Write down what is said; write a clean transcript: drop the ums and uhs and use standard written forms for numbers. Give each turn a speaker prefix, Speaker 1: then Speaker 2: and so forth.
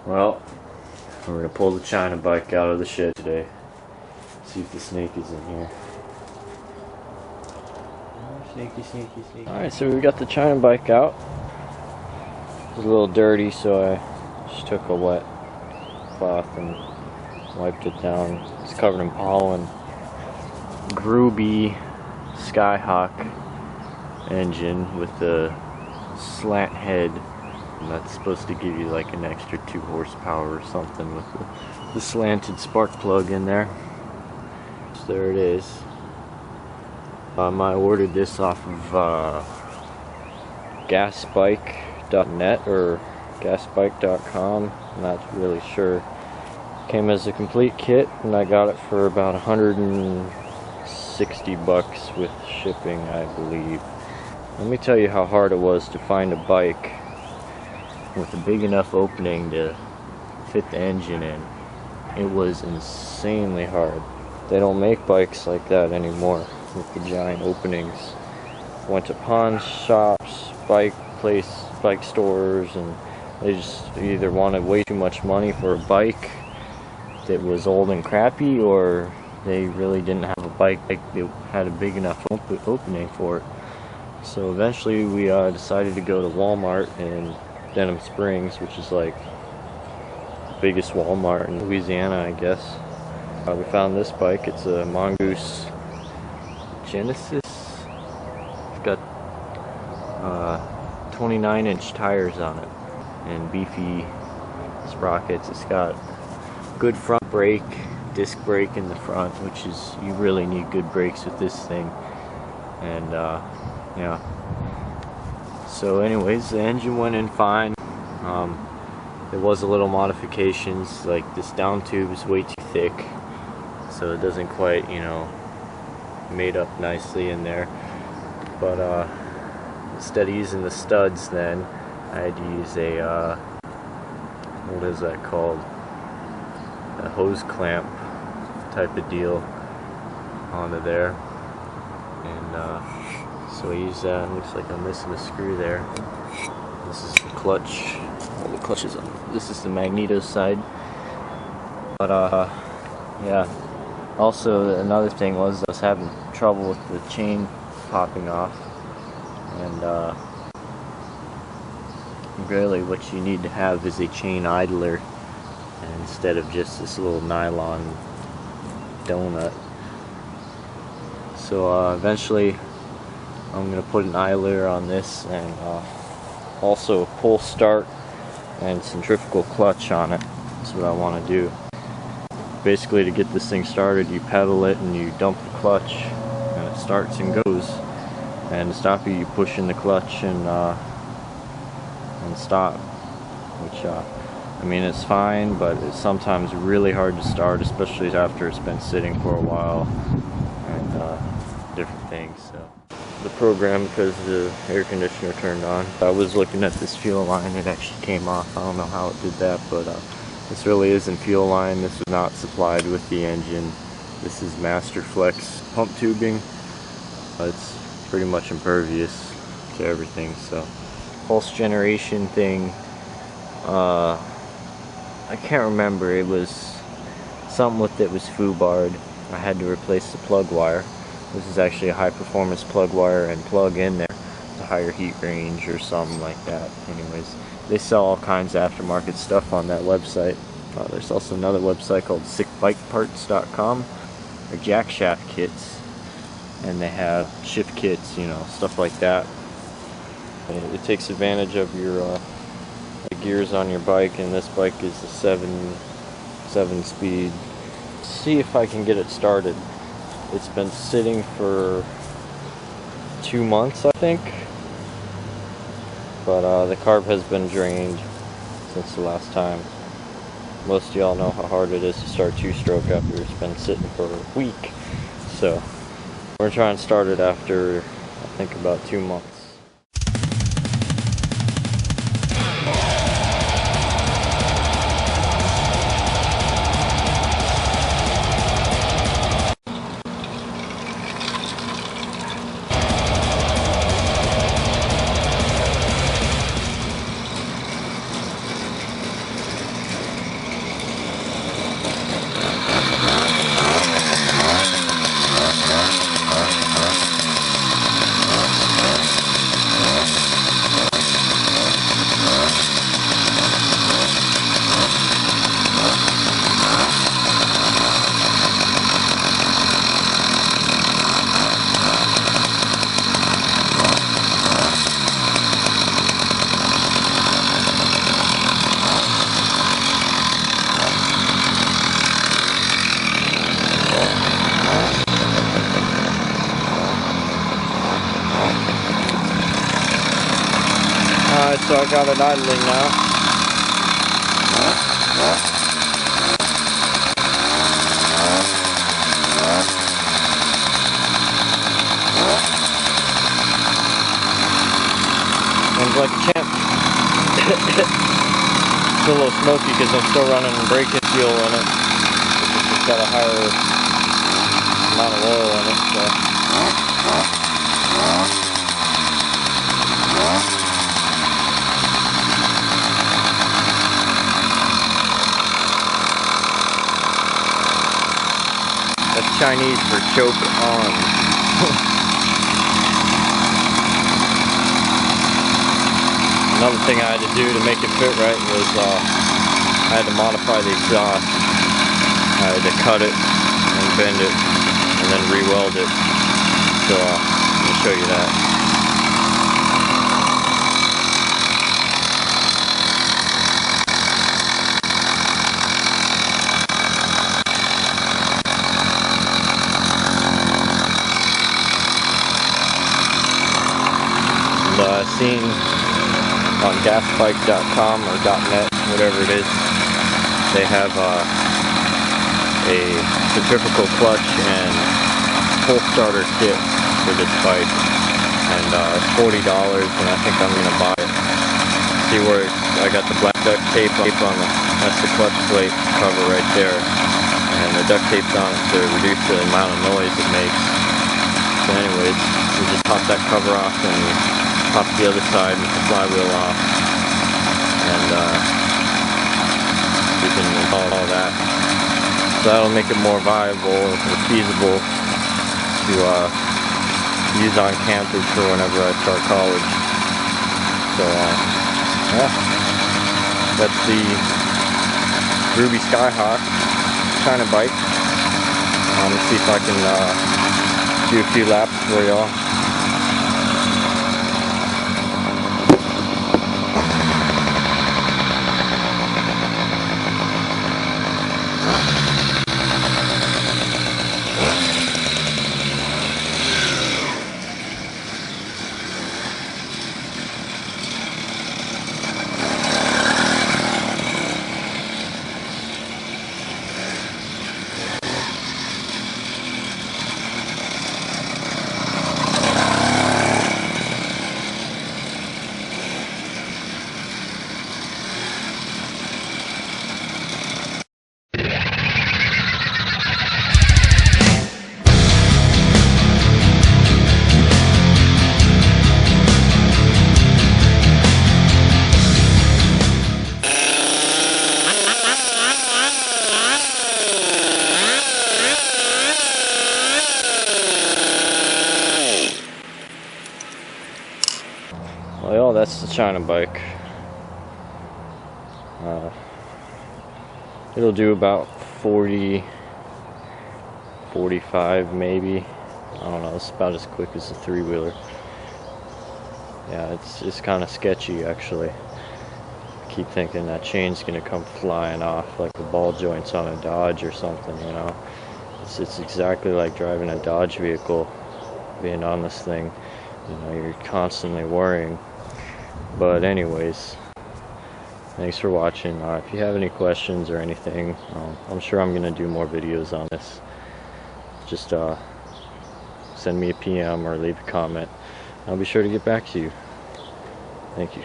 Speaker 1: Well, we're gonna pull the China bike out of the shed today. See if the snake is in here. Oh, snaky, snaky, snaky. Alright, so we got the China bike out. It was a little dirty, so I just took a wet cloth and wiped it down. It's covered in pollen. Grubee Skyhawk engine with the slant head. And that's supposed to give you like an extra 2 horsepower or something with the slanted spark plug in there. So there it is. I ordered this off of gasbike.net or gasbike.com. I'm not really sure. Came as a complete kit, and I got it for about 160 bucks with shipping, I believe. Let me tell you how hard it was to find a bike with a big enough opening to fit the engine in. It was insanely hard. They don't make bikes like that anymore with the giant openings. Went to pawn shops, bike stores, and they just either wanted way too much money for a bike that was old and crappy, or they really didn't have a bike that had a big enough opening for it. So eventually we decided to go to Walmart in Denham Springs, which is like the biggest Walmart in Louisiana, I guess. We found this bike. It's a Mongoose Genesis. It's got 29-inch tires on it and Beefy Sprockets. It's got good front brake, disc brake in the front, which is, you really need good brakes with this thing. And yeah. So anyways, the engine went in fine. There was a little modifications, like this down tube is way too thick, so it doesn't quite, you know, made up nicely in there. But instead of using the studs, then I had to use a what is that called? A hose clamp type of deal onto there. And so I use that. It looks like I'm missing a screw there. This is the clutch. All the clutches on. This is the magneto side. But yeah. Also, another thing was I was having trouble with the chain popping off, and really what you need to have is a chain idler instead of just this little nylon donut. So eventually I'm going to put an idler on this, and also a pull start and centrifugal clutch on it. That's what I want to do. Basically, to get this thing started, you pedal it and you dump the clutch and it starts and goes. And to stop you push in the clutch and stop, which I mean, it's fine, but it's sometimes really hard to start, especially after it's been sitting for a while and different things. So the program, because the air conditioner turned on, I was looking at this fuel line, it actually came off. I don't know how it did that, but this really isn't fuel line. This was not supplied with the engine. This is Master Flex pump tubing. It's pretty much impervious to everything. So pulse generation thing, I can't remember. It was something with it was foobarred. I had to replace the plug wire. This is actually a high performance plug wire and plug in there. It's a higher heat range or something like that. Anyways, they sell all kinds of aftermarket stuff on that website. There's also another website called sickbikeparts.com. They're jack shaft kits, and they have shift kits, you know, stuff like that. It takes advantage of your the gears on your bike, and this bike is a 7 speed. See if I can get it started. It's been sitting for 2 months, I think, but the carb has been drained since the last time. Most of y'all know how hard it is to start two-stroke after it's been sitting for a week, so we're trying to start it after, I think, about 2 months. so I got it idling now. Runs like a champ. It's a little smoky because I'm still running braking fuel in it. It's just got a higher amount of oil in it, so. That's Chinese for choke on. Another thing I had to do to make it fit right was I had to modify the exhaust. I had to cut it and bend it and then re-weld it. So I'm going to show you that. I've seen on gasbike.com or .net, whatever it is, they have a centrifugal clutch and full starter kit for this bike, and it's $40, and I think I'm gonna buy it. See where I got the black duct tape on that's the clutch plate cover right there, and the duct tape's on it to reduce the amount of noise it makes. So anyways, we just pop that cover off and pop the other side with the flywheel off, and we can install all that. So that'll make it more viable or feasible to use on campus for whenever I start college. So yeah, that's the Grubee Skyhawk China bike. Let's see if I can do a few laps for y'all. Well, that's the China bike. It'll do about 40, 45 maybe. I don't know, it's about as quick as a three-wheeler. Yeah, it's kind of sketchy actually. I keep thinking that chain's gonna come flying off like the ball joints on a Dodge or something, you know. It's exactly like driving a Dodge vehicle, being on this thing. You know, you're constantly worrying. But anyways, thanks for watching. If you have any questions or anything, I'm sure I'm gonna do more videos on this. Just send me a PM or leave a comment. I'll be sure to get back to you. Thank you.